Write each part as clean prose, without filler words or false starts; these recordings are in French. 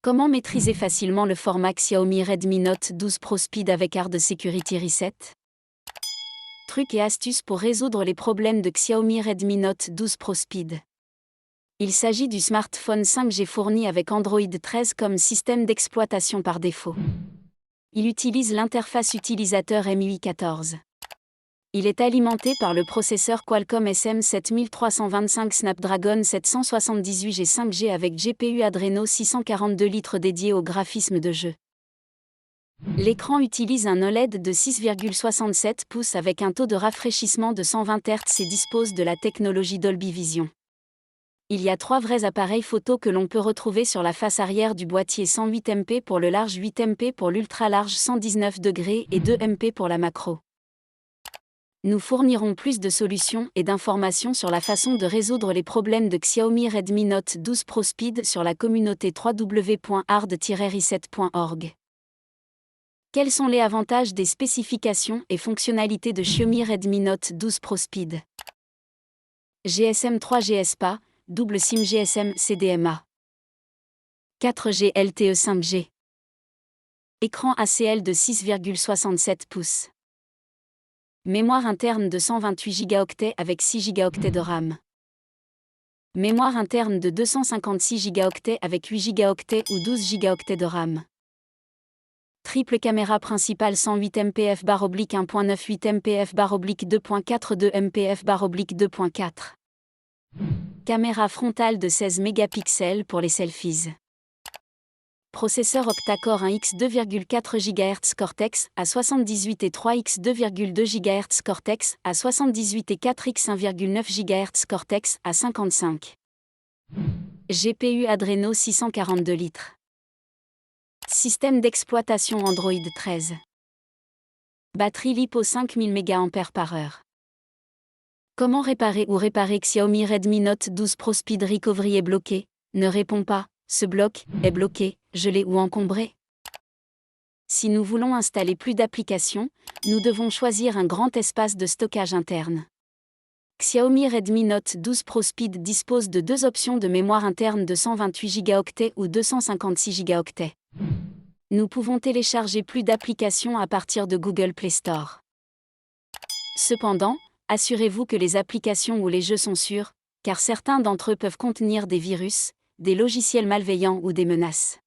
Comment maîtriser facilement le format Xiaomi Redmi Note 12 Pro Speed avec Hard Security Reset? Trucs et astuces pour résoudre les problèmes de Xiaomi Redmi Note 12 Pro Speed. Il s'agit du smartphone 5G fourni avec Android 13 comme système d'exploitation par défaut. Il utilise l'interface utilisateur MIUI 14. Il est alimenté par le processeur Qualcomm SM7325 Snapdragon 778G 5G avec GPU Adreno 642 litres dédié au graphisme de jeu. L'écran utilise un OLED de 6,67 pouces avec un taux de rafraîchissement de 120 Hz et dispose de la technologie Dolby Vision. Il y a 3 vrais appareils photo que l'on peut retrouver sur la face arrière du boîtier, 108 MP pour le large, 8 MP pour l'ultra large, 119 degrés et 2 MP pour la macro. Nous fournirons plus de solutions et d'informations sur la façon de résoudre les problèmes de Xiaomi Redmi Note 12 Pro Speed sur la communauté www.hard-reset.org. Quels sont les avantages des spécifications et fonctionnalités de Xiaomi Redmi Note 12 Pro Speed? GSM 3G SPA, double SIM GSM CDMA. 4G LTE 5G. Écran ACL de 6,67 pouces. Mémoire interne de 128 Go avec 6 Go de RAM. Mémoire interne de 256 Go avec 8 Go ou 12 Go de RAM. Triple caméra principale 108 MP f/1.98 MP f/2.42 MP f/2.4. Caméra frontale de 16 mégapixels pour les selfies. Processeur octa-core 1X 2,4 GHz Cortex à 78 et 3X 2,2 GHz Cortex à 78 et 4X 1,9 GHz Cortex à 55. GPU Adreno 642 litres. Système d'exploitation Android 13. Batterie LiPo 5000 mAh. Comment réparer Xiaomi Redmi Note 12 Pro Speed Recovery est bloqué, ne répond pas, se bloque, est bloqué, gelé ou encombré? Si nous voulons installer plus d'applications, nous devons choisir un grand espace de stockage interne. Xiaomi Redmi Note 12 Pro Speed dispose de 2 options de mémoire interne de 128 Go ou 256 Go. Nous pouvons télécharger plus d'applications à partir de Google Play Store. Cependant, assurez-vous que les applications ou les jeux sont sûrs, car certains d'entre eux peuvent contenir des virus, des logiciels malveillants ou des menaces.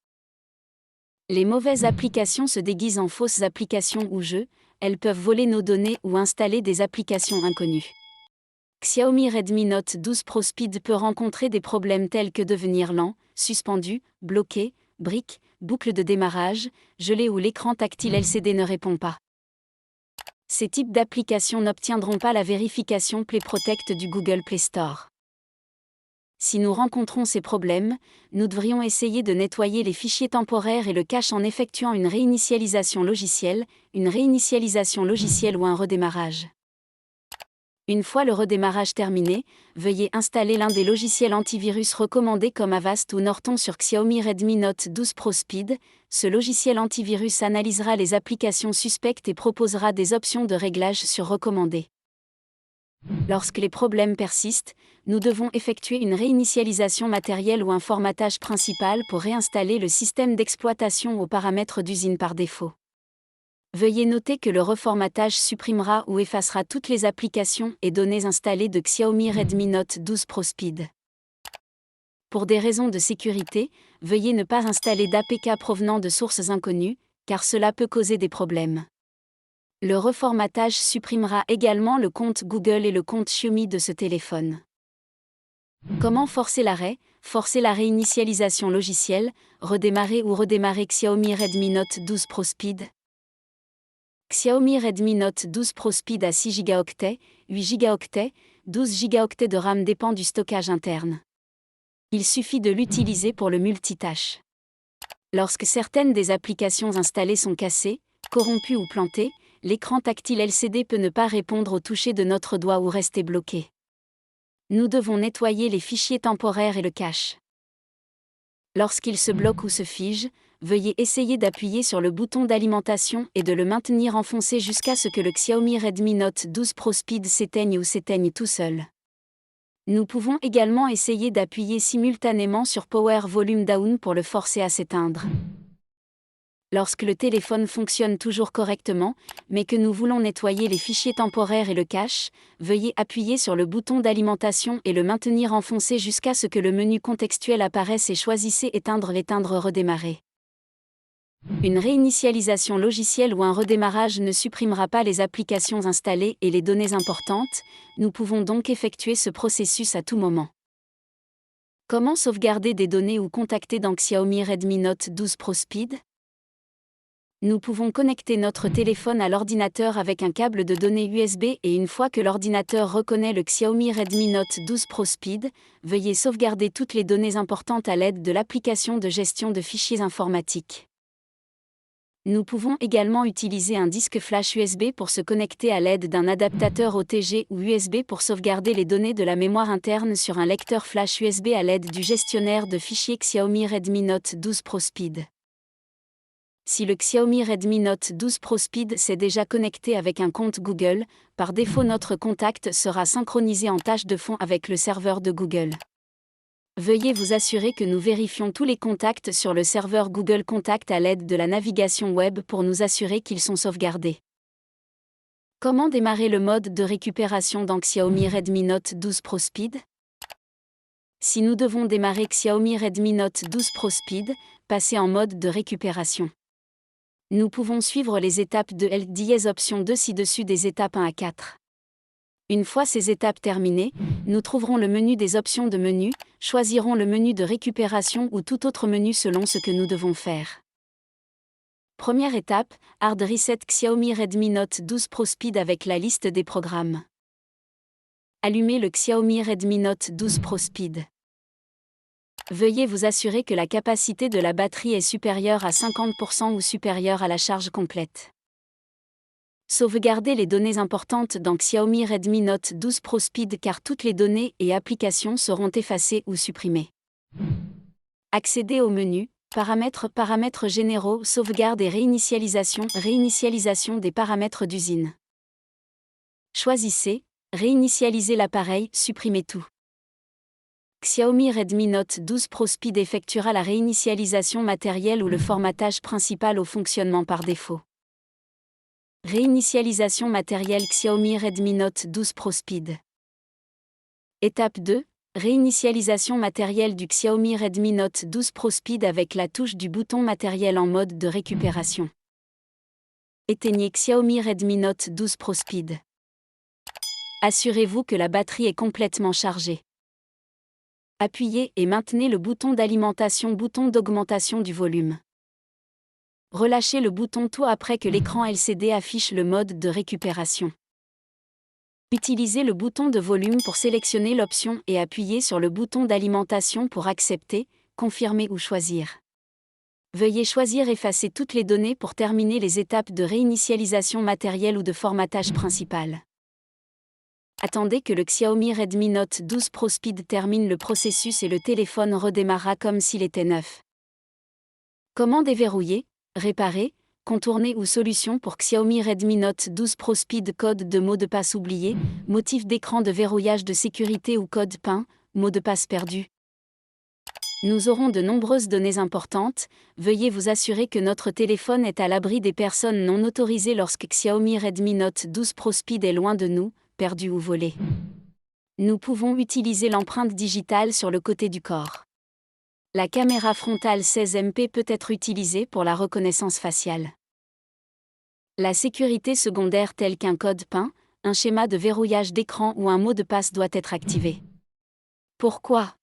Les mauvaises applications se déguisent en fausses applications ou jeux, elles peuvent voler nos données ou installer des applications inconnues. Xiaomi Redmi Note 12 Pro Speed peut rencontrer des problèmes tels que devenir lent, suspendu, bloqué, brique, boucle de démarrage, gelé ou l'écran tactile LCD ne répond pas. Ces types d'applications n'obtiendront pas la vérification Play Protect du Google Play Store. Si nous rencontrons ces problèmes, nous devrions essayer de nettoyer les fichiers temporaires et le cache en effectuant une réinitialisation logicielle ou un redémarrage. Une fois le redémarrage terminé, veuillez installer l'un des logiciels antivirus recommandés comme Avast ou Norton sur Xiaomi Redmi Note 12 Pro Speed. Ce logiciel antivirus analysera les applications suspectes et proposera des options de réglage sur recommandé. Lorsque les problèmes persistent, nous devons effectuer une réinitialisation matérielle ou un formatage principal pour réinstaller le système d'exploitation aux paramètres d'usine par défaut. Veuillez noter que le reformatage supprimera ou effacera toutes les applications et données installées de Xiaomi Redmi Note 12 Pro Speed. Pour des raisons de sécurité, veuillez ne pas installer d'APK provenant de sources inconnues, car cela peut causer des problèmes. Le reformatage supprimera également le compte Google et le compte Xiaomi de ce téléphone. Comment forcer l'arrêt, forcer la réinitialisation logicielle, redémarrer Xiaomi Redmi Note 12 Pro Speed? Xiaomi Redmi Note 12 Pro Speed à 6 Go, 8 Go, 12 Go de RAM dépend du stockage interne. Il suffit de l'utiliser pour le multitâche. Lorsque certaines des applications installées sont cassées, corrompues ou plantées, l'écran tactile LCD peut ne pas répondre au toucher de notre doigt ou rester bloqué. Nous devons nettoyer les fichiers temporaires et le cache. Lorsqu'il se bloque ou se fige, veuillez essayer d'appuyer sur le bouton d'alimentation et de le maintenir enfoncé jusqu'à ce que le Xiaomi Redmi Note 12 Pro Speed s'éteigne tout seul. Nous pouvons également essayer d'appuyer simultanément sur Power Volume Down pour le forcer à s'éteindre. Lorsque le téléphone fonctionne toujours correctement, mais que nous voulons nettoyer les fichiers temporaires et le cache, veuillez appuyer sur le bouton d'alimentation et le maintenir enfoncé jusqu'à ce que le menu contextuel apparaisse et choisissez Éteindre redémarrer. Une réinitialisation logicielle ou un redémarrage ne supprimera pas les applications installées et les données importantes, nous pouvons donc effectuer ce processus à tout moment. Comment sauvegarder des données ou contacter dans Xiaomi Redmi Note 12 Pro Speed ? Nous pouvons connecter notre téléphone à l'ordinateur avec un câble de données USB et une fois que l'ordinateur reconnaît le Xiaomi Redmi Note 12 Pro Speed, veuillez sauvegarder toutes les données importantes à l'aide de l'application de gestion de fichiers informatiques. Nous pouvons également utiliser un disque flash USB pour se connecter à l'aide d'un adaptateur OTG ou USB pour sauvegarder les données de la mémoire interne sur un lecteur flash USB à l'aide du gestionnaire de fichiers Xiaomi Redmi Note 12 Pro Speed. Si le Xiaomi Redmi Note 12 Pro Speed s'est déjà connecté avec un compte Google, par défaut notre contact sera synchronisé en tâche de fond avec le serveur de Google. Veuillez vous assurer que nous vérifions tous les contacts sur le serveur Google Contact à l'aide de la navigation web pour nous assurer qu'ils sont sauvegardés. Comment démarrer le mode de récupération dans Xiaomi Redmi Note 12 Pro Speed ? Si nous devons démarrer Xiaomi Redmi Note 12 Pro Speed, passez en mode de récupération. Nous pouvons suivre les étapes de LDS option 2 ci-dessus des étapes 1 à 4. Une fois ces étapes terminées, nous trouverons le menu des options de menu, choisirons le menu de récupération ou tout autre menu selon ce que nous devons faire. Première étape, Hard Reset Xiaomi Redmi Note 12 Pro Speed avec la liste des programmes. Allumez le Xiaomi Redmi Note 12 Pro Speed. Veuillez vous assurer que la capacité de la batterie est supérieure à 50% ou supérieure à la charge complète. Sauvegardez les données importantes dans Xiaomi Redmi Note 12 Pro Speed car toutes les données et applications seront effacées ou supprimées. Accédez au menu Paramètres généraux, sauvegarde et réinitialisation des paramètres d'usine. Choisissez Réinitialiser l'appareil, supprimez tout. Xiaomi Redmi Note 12 Pro Speed effectuera la réinitialisation matérielle ou le formatage principal au fonctionnement par défaut. Réinitialisation matérielle Xiaomi Redmi Note 12 Pro Speed. Étape 2. Réinitialisation matérielle du Xiaomi Redmi Note 12 Pro Speed avec la touche du bouton matériel en mode de récupération. Éteignez Xiaomi Redmi Note 12 Pro Speed. Assurez-vous que la batterie est complètement chargée. Appuyez et maintenez le bouton d'alimentation, bouton d'augmentation du volume. Relâchez le bouton tout après que l'écran LCD affiche le mode de récupération. Utilisez le bouton de volume pour sélectionner l'option et appuyez sur le bouton d'alimentation pour accepter, confirmer ou choisir. Veuillez choisir Effacer toutes les données pour terminer les étapes de réinitialisation matérielle ou de formatage principal. Attendez que le Xiaomi Redmi Note 12 Pro Speed termine le processus et le téléphone redémarrera comme s'il était neuf. Comment déverrouiller, réparer, contourner ou solution pour Xiaomi Redmi Note 12 Pro Speed? Code de mot de passe oublié, motif d'écran de verrouillage de sécurité ou code PIN, mot de passe perdu. Nous aurons de nombreuses données importantes, veuillez vous assurer que notre téléphone est à l'abri des personnes non autorisées lorsque Xiaomi Redmi Note 12 Pro Speed est loin de nous, perdu ou volé. Nous pouvons utiliser l'empreinte digitale sur le côté du corps. La caméra frontale 16 MP peut être utilisée pour la reconnaissance faciale. La sécurité secondaire telle qu'un code PIN, un schéma de verrouillage d'écran ou un mot de passe doit être activé. Pourquoi ?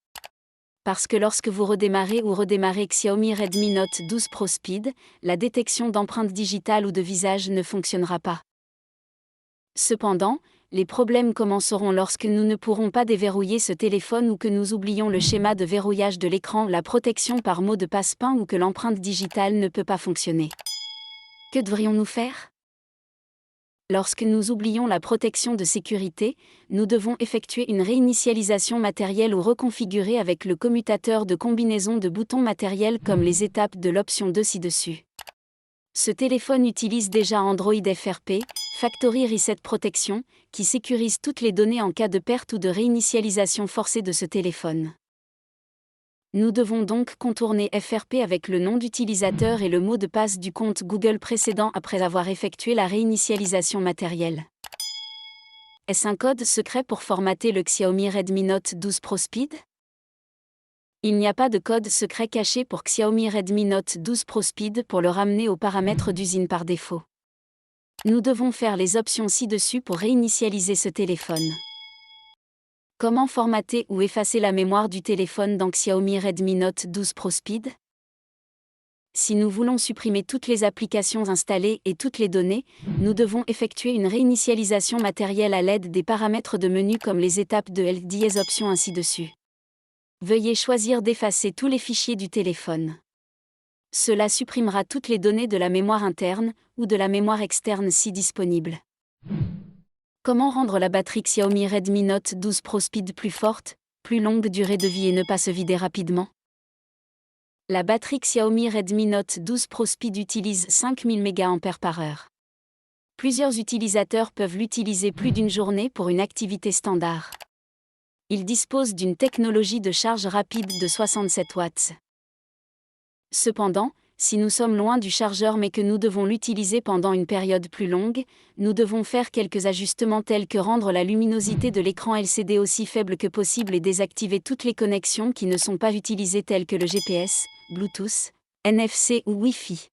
Parce que lorsque vous redémarrez Xiaomi Redmi Note 12 Pro Speed, la détection d'empreinte digitale ou de visage ne fonctionnera pas. Cependant, les problèmes commenceront lorsque nous ne pourrons pas déverrouiller ce téléphone ou que nous oublions le schéma de verrouillage de l'écran, la protection par mot de passe PIN ou que l'empreinte digitale ne peut pas fonctionner. Que devrions-nous faire ? Lorsque nous oublions la protection de sécurité, nous devons effectuer une réinitialisation matérielle ou reconfigurer avec le commutateur de combinaison de boutons matériels comme les étapes de l'option 2 ci-dessus. Ce téléphone utilise déjà Android FRP, Factory Reset Protection, qui sécurise toutes les données en cas de perte ou de réinitialisation forcée de ce téléphone. Nous devons donc contourner FRP avec le nom d'utilisateur et le mot de passe du compte Google précédent après avoir effectué la réinitialisation matérielle. Est-ce un code secret pour formater le Xiaomi Redmi Note 12 Pro Speed? Il n'y a pas de code secret caché pour Xiaomi Redmi Note 12 Pro Speed pour le ramener aux paramètres d'usine par défaut. Nous devons faire les options ci-dessus pour réinitialiser ce téléphone. Comment formater ou effacer la mémoire du téléphone dans Xiaomi Redmi Note 12 Pro Speed? Si nous voulons supprimer toutes les applications installées et toutes les données, nous devons effectuer une réinitialisation matérielle à l'aide des paramètres de menu comme les étapes de LDS options ainsi dessus. Veuillez choisir d'effacer tous les fichiers du téléphone. Cela supprimera toutes les données de la mémoire interne ou de la mémoire externe si disponible. Comment rendre la batterie Xiaomi Redmi Note 12 Pro Speed plus forte, plus longue durée de vie et ne pas se vider rapidement? La batterie Xiaomi Redmi Note 12 Pro Speed utilise 5000 mAh. Plusieurs utilisateurs peuvent l'utiliser plus d'une journée pour une activité standard. Il dispose d'une technologie de charge rapide de 67 watts. Cependant, si nous sommes loin du chargeur mais que nous devons l'utiliser pendant une période plus longue, nous devons faire quelques ajustements tels que rendre la luminosité de l'écran LCD aussi faible que possible et désactiver toutes les connexions qui ne sont pas utilisées telles que le GPS, Bluetooth, NFC ou Wi-Fi.